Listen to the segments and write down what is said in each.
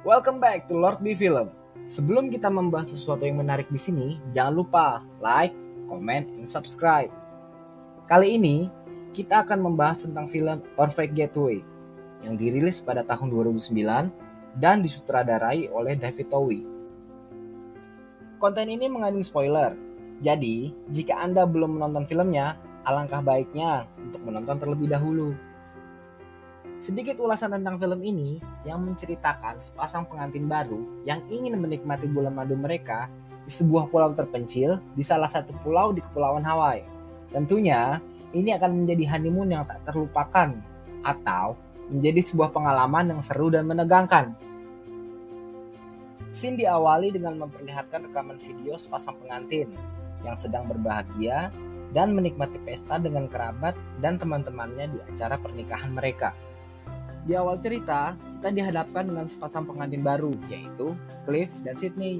Welcome back to Lord B Film. Sebelum kita membahas sesuatu yang menarik di sini, jangan lupa like, comment, and subscribe. Kali ini kita akan membahas tentang film Perfect Getaway yang dirilis pada tahun 2009 dan disutradarai oleh David Towie. Konten ini mengandung spoiler, jadi jika Anda belum menonton filmnya, alangkah baiknya untuk menonton terlebih dahulu. Sedikit ulasan tentang film ini yang menceritakan sepasang pengantin baru yang ingin menikmati bulan madu mereka di sebuah pulau terpencil di salah satu pulau di Kepulauan Hawaii. Tentunya ini akan menjadi honeymoon yang tak terlupakan atau menjadi sebuah pengalaman yang seru dan menegangkan. Scene diawali dengan memperlihatkan rekaman video sepasang pengantin yang sedang berbahagia dan menikmati pesta dengan kerabat dan teman-temannya di acara pernikahan mereka. Di awal cerita, kita dihadapkan dengan sepasang pengantin baru, yaitu Cliff dan Sydney,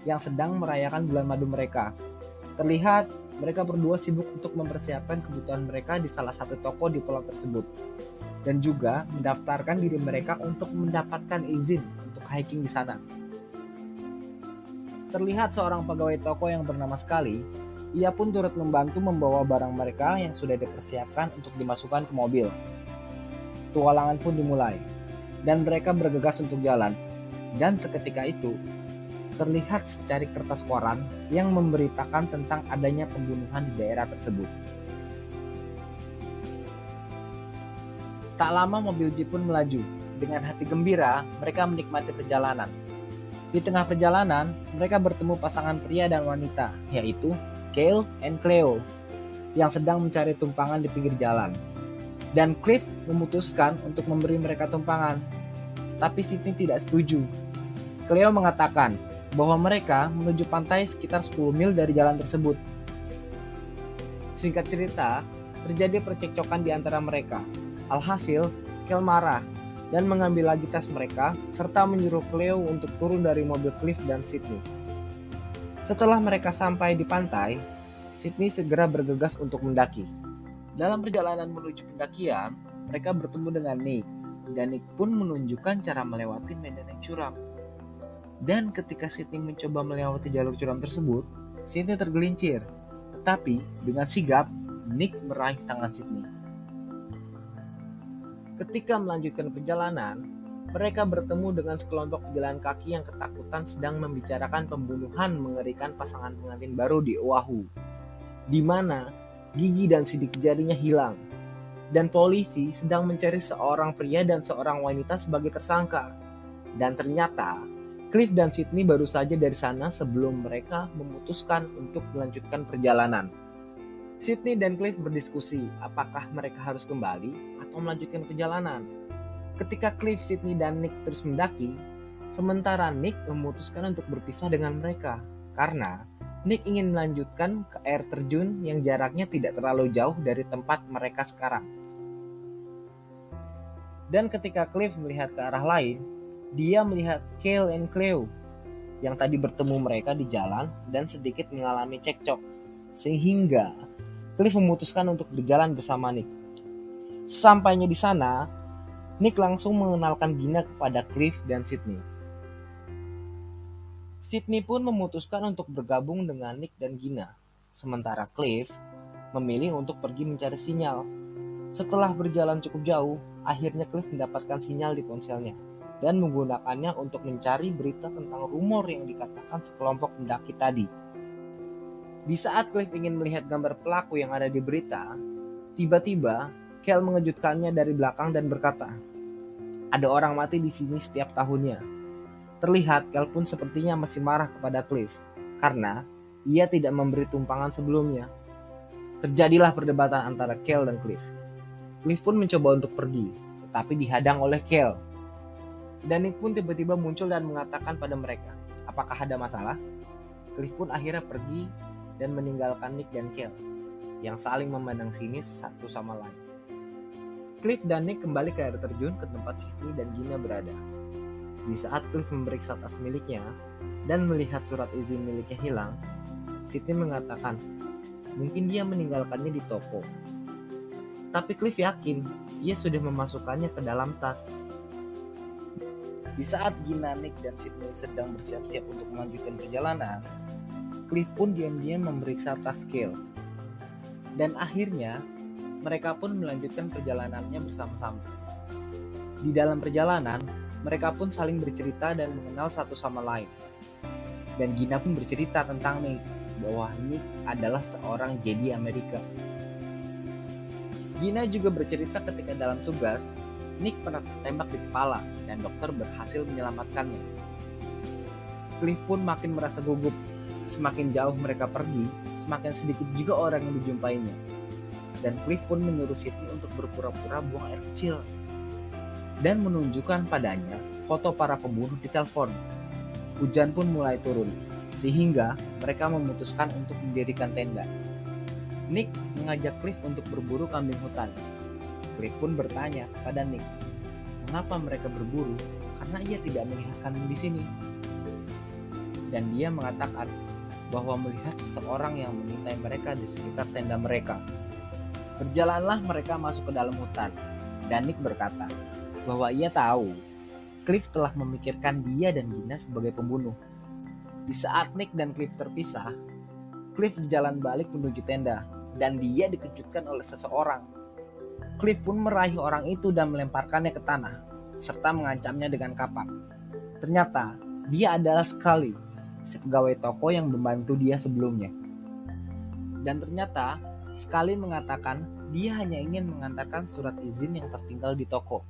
yang sedang merayakan bulan madu mereka. Terlihat mereka berdua sibuk untuk mempersiapkan kebutuhan mereka di salah satu toko di pulau tersebut, dan juga mendaftarkan diri mereka untuk mendapatkan izin untuk hiking di sana. Terlihat seorang pegawai toko yang bernama Scully, ia pun turut membantu membawa barang mereka yang sudah dipersiapkan untuk dimasukkan ke mobil. Petualangan pun dimulai, dan mereka bergegas untuk jalan. Dan seketika itu, terlihat secari kertas koran yang memberitakan tentang adanya pembunuhan di daerah tersebut. Tak lama mobil jeep pun melaju. Dengan hati gembira, mereka menikmati perjalanan. Di tengah perjalanan, mereka bertemu pasangan pria dan wanita, yaitu Cale and Cleo, yang sedang mencari tumpangan di pinggir jalan. Dan Cliff memutuskan untuk memberi mereka tumpangan. Tapi Sydney tidak setuju. Cleo mengatakan bahwa mereka menuju pantai sekitar 10 mil dari jalan tersebut. Singkat cerita, terjadi percekcokan di antara mereka. Alhasil, Cale marah dan mengambil lagi tas mereka serta menyuruh Cleo untuk turun dari mobil Cliff dan Sydney. Setelah mereka sampai di pantai, Sydney segera bergegas untuk mendaki. Dalam perjalanan menuju pendakian, mereka bertemu dengan Nick, dan Nick pun menunjukkan cara melewati medan yang curam. Dan ketika Sydney mencoba melewati jalur curam tersebut, Sydney tergelincir. Tetapi dengan sigap, Nick meraih tangan Sydney. Ketika melanjutkan perjalanan, mereka bertemu dengan sekelompok pejalan kaki yang ketakutan sedang membicarakan pembunuhan mengerikan pasangan pengantin baru di Oahu, di mana gigi dan sidik jarinya hilang, dan polisi sedang mencari seorang pria dan seorang wanita sebagai tersangka. Dan ternyata Cliff dan Sydney baru saja dari sana sebelum mereka memutuskan untuk melanjutkan perjalanan. Sydney dan Cliff berdiskusi apakah mereka harus kembali atau melanjutkan perjalanan. Ketika Cliff, Sydney, dan Nick terus mendaki, sementara Nick memutuskan untuk berpisah dengan mereka karena Nick ingin melanjutkan ke air terjun yang jaraknya tidak terlalu jauh dari tempat mereka sekarang. Dan ketika Cliff melihat ke arah lain, dia melihat Cale and Cleo yang tadi bertemu mereka di jalan dan sedikit mengalami cekcok. Sehingga Cliff memutuskan untuk berjalan bersama Nick. Sesampainya di sana, Nick langsung mengenalkan Gina kepada Cliff dan Sydney. Sydney pun memutuskan untuk bergabung dengan Nick dan Gina, sementara Cliff memilih untuk pergi mencari sinyal. Setelah berjalan cukup jauh, akhirnya Cliff mendapatkan sinyal di ponselnya dan menggunakannya untuk mencari berita tentang rumor yang dikatakan sekelompok pendaki tadi. Di saat Cliff ingin melihat gambar pelaku yang ada di berita, tiba-tiba Cale mengejutkannya dari belakang dan berkata, "Ada orang mati di sini setiap tahunnya." Terlihat Cale pun sepertinya masih marah kepada Cliff karena ia tidak memberi tumpangan sebelumnya. Terjadilah perdebatan antara Cale dan Cliff. Cliff pun mencoba untuk pergi, tetapi dihadang oleh Cale. Dan Nick pun tiba-tiba muncul dan mengatakan pada mereka, apakah ada masalah? Cliff pun akhirnya pergi dan meninggalkan Nick dan Cale, yang saling memandang sinis satu sama lain. Cliff dan Nick kembali ke air terjun ke tempat Sydney dan Gina berada. Di saat Cliff memeriksa tas miliknya dan melihat surat izin miliknya hilang, Sydney mengatakan mungkin dia meninggalkannya di toko. Tapi Cliff yakin ia sudah memasukkannya ke dalam tas. Di saat Gina, Nick, dan Sydney sedang bersiap-siap untuk melanjutkan perjalanan, Cliff pun diam-diam memeriksa tas Cale. Dan akhirnya, mereka pun melanjutkan perjalanannya bersama-sama. Di dalam perjalanan, mereka pun saling bercerita dan mengenal satu sama lain. Dan Gina pun bercerita tentang Nick, bahwa Nick adalah seorang Jedi Amerika. Gina juga bercerita ketika dalam tugas, Nick pernah tertembak di kepala dan dokter berhasil menyelamatkannya. Cliff pun makin merasa gugup. Semakin jauh mereka pergi, semakin sedikit juga orang yang dijumpainya. Dan Cliff pun menyuruh Sydney untuk berpura-pura buang air kecil dan menunjukkan padanya foto para pembunuh di telepon. Hujan pun mulai turun, sehingga mereka memutuskan untuk mendirikan tenda. Nick mengajak Cliff untuk berburu kambing hutan. Cliff pun bertanya kepada Nick, mengapa mereka berburu? Karena ia tidak melihat kambing di sini. Dan dia mengatakan bahwa melihat seseorang yang mengintai mereka di sekitar tenda mereka. Berjalanlah mereka masuk ke dalam hutan, dan Nick berkata bahwa ia tahu Cliff telah memikirkan dia dan Gina sebagai pembunuh. Di saat Nick dan Cliff terpisah, Cliff berjalan balik menuju tenda, dan dia dikejutkan oleh seseorang. Cliff pun meraih orang itu dan melemparkannya ke tanah, serta mengancamnya dengan kapak. Ternyata, dia adalah Scully, si pegawai toko yang membantu dia sebelumnya. Dan ternyata, Scully mengatakan dia hanya ingin mengantarkan surat izin yang tertinggal di toko.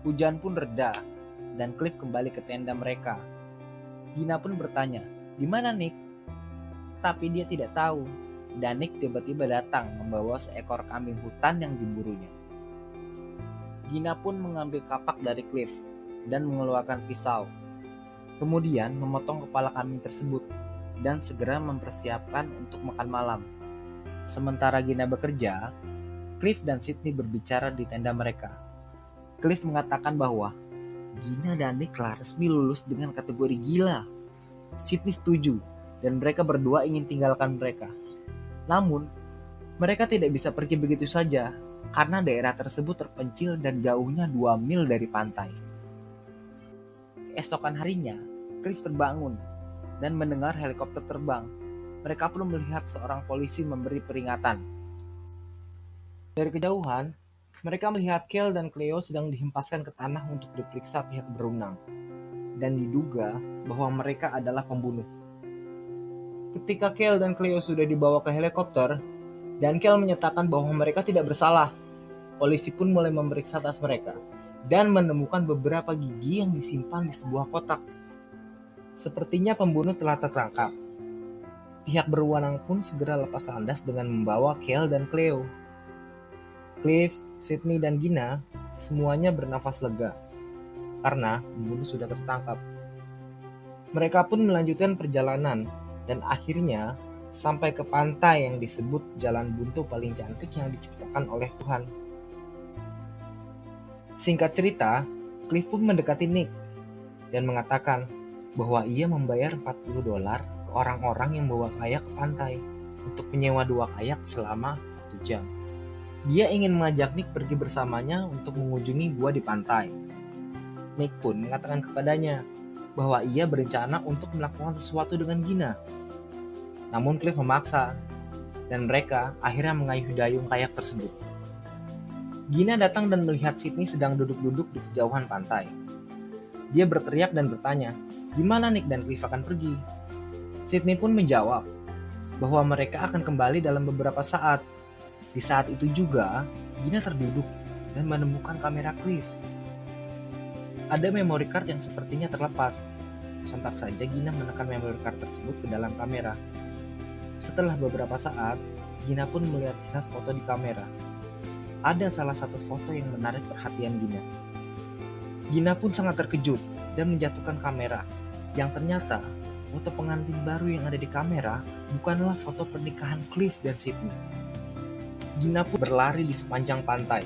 Hujan pun reda, dan Cliff kembali ke tenda mereka. Gina pun bertanya, "Di mana Nick?" Tapi dia tidak tahu, dan Nick tiba-tiba datang membawa seekor kambing hutan yang diburunya. Gina pun mengambil kapak dari Cliff dan mengeluarkan pisau. Kemudian memotong kepala kambing tersebut dan segera mempersiapkan untuk makan malam. Sementara Gina bekerja, Cliff dan Sydney berbicara di tenda mereka. Cliff mengatakan bahwa Gina dan Nick telah resmi lulus dengan kategori gila. Sydney setuju dan mereka berdua ingin tinggalkan mereka. Namun, mereka tidak bisa pergi begitu saja karena daerah tersebut terpencil dan jauhnya 2 mil dari pantai. Keesokan harinya, Cliff terbangun dan mendengar helikopter terbang. Mereka pun melihat seorang polisi memberi peringatan. Dari kejauhan, mereka melihat Cale dan Cleo sedang dihempaskan ke tanah untuk diperiksa pihak berwenang, dan diduga bahwa mereka adalah pembunuh. Ketika Cale dan Cleo sudah dibawa ke helikopter, dan Cale menyatakan bahwa mereka tidak bersalah, polisi pun mulai memeriksa tas mereka dan menemukan beberapa gigi yang disimpan di sebuah kotak. Sepertinya pembunuh telah tertangkap. Pihak berwenang pun segera lepas landas dengan membawa Cale dan Cleo. Cliff, Sydney, dan Gina semuanya bernafas lega karena pembunuh sudah tertangkap. Mereka pun melanjutkan perjalanan dan akhirnya sampai ke pantai yang disebut jalan buntu paling cantik yang diciptakan oleh Tuhan. Singkat cerita, Cliff pun mendekati Nick dan mengatakan bahwa ia membayar $40 ke orang-orang yang bawa kayak ke pantai untuk menyewa 2 kayak selama 1 jam. Dia ingin mengajak Nick pergi bersamanya untuk mengunjungi gua di pantai. Nick pun mengatakan kepadanya bahwa ia berencana untuk melakukan sesuatu dengan Gina. Namun Cliff memaksa, dan mereka akhirnya mengayuh dayung kayak tersebut. Gina datang dan melihat Sydney sedang duduk-duduk di kejauhan pantai. Dia berteriak dan bertanya, di mana Nick dan Cliff akan pergi? Sydney pun menjawab bahwa mereka akan kembali dalam beberapa saat. Di saat itu juga, Gina terduduk dan menemukan kamera Cliff. Ada memory card yang sepertinya terlepas. Sontak saja Gina menekan memory card tersebut ke dalam kamera. Setelah beberapa saat, Gina pun melihat foto di kamera. Ada salah satu foto yang menarik perhatian Gina. Gina pun sangat terkejut dan menjatuhkan kamera, yang ternyata foto pengantin baru yang ada di kamera bukanlah foto pernikahan Cliff dan Sydney. Gina pun berlari di sepanjang pantai,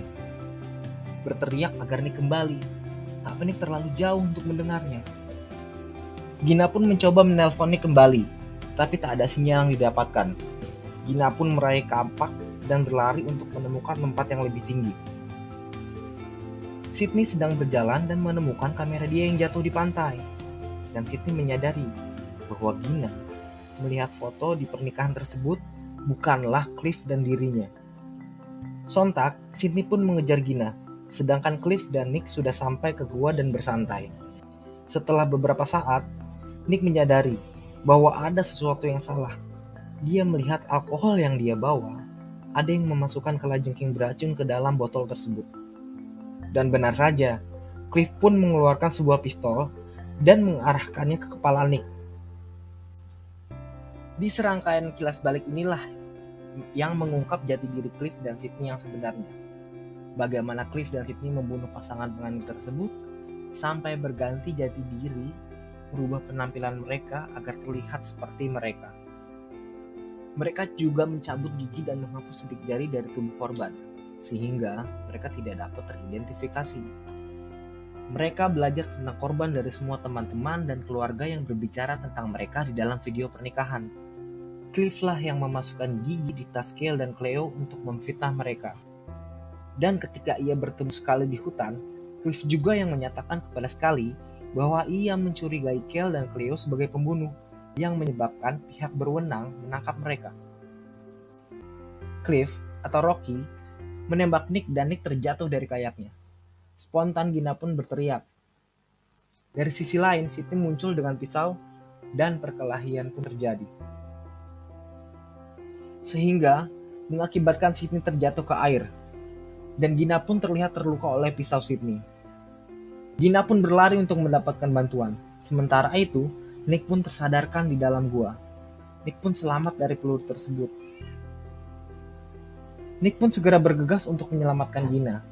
berteriak agar Nick kembali, tapi Nick terlalu jauh untuk mendengarnya. Gina pun mencoba menelpon Nick kembali, tapi tak ada sinyal yang didapatkan. Gina pun meraih kapak dan berlari untuk menemukan tempat yang lebih tinggi. Sydney sedang berjalan dan menemukan kamera dia yang jatuh di pantai. Dan Sydney menyadari bahwa Gina melihat foto di pernikahan tersebut bukanlah Cliff dan dirinya. Sontak, Sydney pun mengejar Gina, sedangkan Cliff dan Nick sudah sampai ke gua dan bersantai. Setelah beberapa saat, Nick menyadari bahwa ada sesuatu yang salah. Dia melihat alkohol yang dia bawa, ada yang memasukkan kalajengking beracun ke dalam botol tersebut. Dan benar saja, Cliff pun mengeluarkan sebuah pistol dan mengarahkannya ke kepala Nick. Di serangkaian kilas balik inilah yang mengungkap jati diri Cliff dan Sydney yang sebenarnya. Bagaimana Cliff dan Sydney membunuh pasangan pengantin tersebut sampai berganti jati diri, merubah penampilan mereka agar terlihat seperti mereka. Mereka juga mencabut gigi dan menghapus sidik jari dari tubuh korban, sehingga mereka tidak dapat teridentifikasi. Mereka belajar tentang korban dari semua teman-teman dan keluarga yang berbicara tentang mereka di dalam video pernikahan. Cliff lah yang memasukkan gigi di tas Kale dan Cleo untuk memfitnah mereka. Dan ketika ia bertemu Scully di hutan, Cliff juga yang menyatakan kepada Scully bahwa ia mencurigai Kale dan Cleo sebagai pembunuh, yang menyebabkan pihak berwenang menangkap mereka. Cliff atau Rocky menembak Nick dan Nick terjatuh dari kayaknya. Spontan Gina pun berteriak. Dari sisi lain, Sydney muncul dengan pisau dan perkelahian pun terjadi. Sehingga mengakibatkan Sydney terjatuh ke air. Dan Gina pun terlihat terluka oleh pisau Sydney. Gina pun berlari untuk mendapatkan bantuan. Sementara itu, Nick pun tersadarkan di dalam gua. Nick pun selamat dari peluru tersebut. Nick pun segera bergegas untuk menyelamatkan Gina.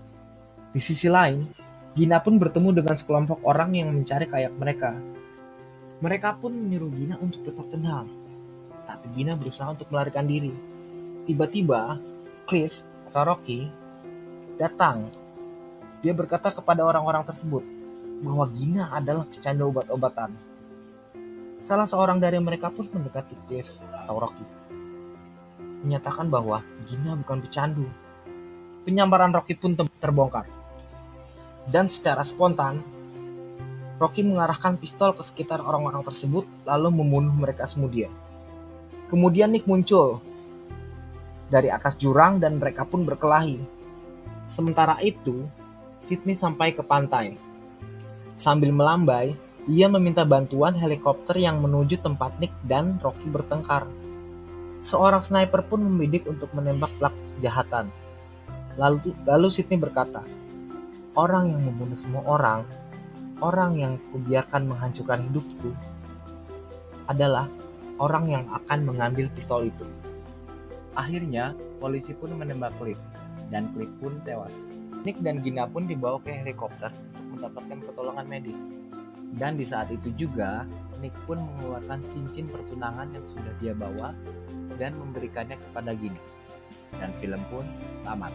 Di sisi lain, Gina pun bertemu dengan sekelompok orang yang mencari kayak mereka. Mereka pun menyuruh Gina untuk tetap tenang. Tapi Gina berusaha untuk melarikan diri. Tiba-tiba, Cliff atau Rocky datang. Dia berkata kepada orang-orang tersebut bahwa Gina adalah pecandu obat-obatan. Salah seorang dari mereka pun mendekati Cliff atau Rocky, menyatakan bahwa Gina bukan pecandu. Penyamaran Rocky pun terbongkar. Dan secara spontan, Rocky mengarahkan pistol ke sekitar orang-orang tersebut lalu membunuh mereka kemudian. Kemudian Nick muncul dari atas jurang dan mereka pun berkelahi. Sementara itu, Sydney sampai ke pantai. Sambil melambai, ia meminta bantuan helikopter yang menuju tempat Nick dan Rocky bertengkar. Seorang sniper pun membidik untuk menembak pelaku kejahatan. Lalu Sydney berkata, orang yang membunuh semua orang yang kubiarkan menghancurkan hidupku, adalah orang yang akan mengambil pistol itu. Akhirnya, polisi pun menembak Cliff, dan Cliff pun tewas. Nick dan Gina pun dibawa ke helikopter untuk mendapatkan pertolongan medis. Dan di saat itu juga, Nick pun mengeluarkan cincin pertunangan yang sudah dia bawa dan memberikannya kepada Gina. Dan film pun tamat.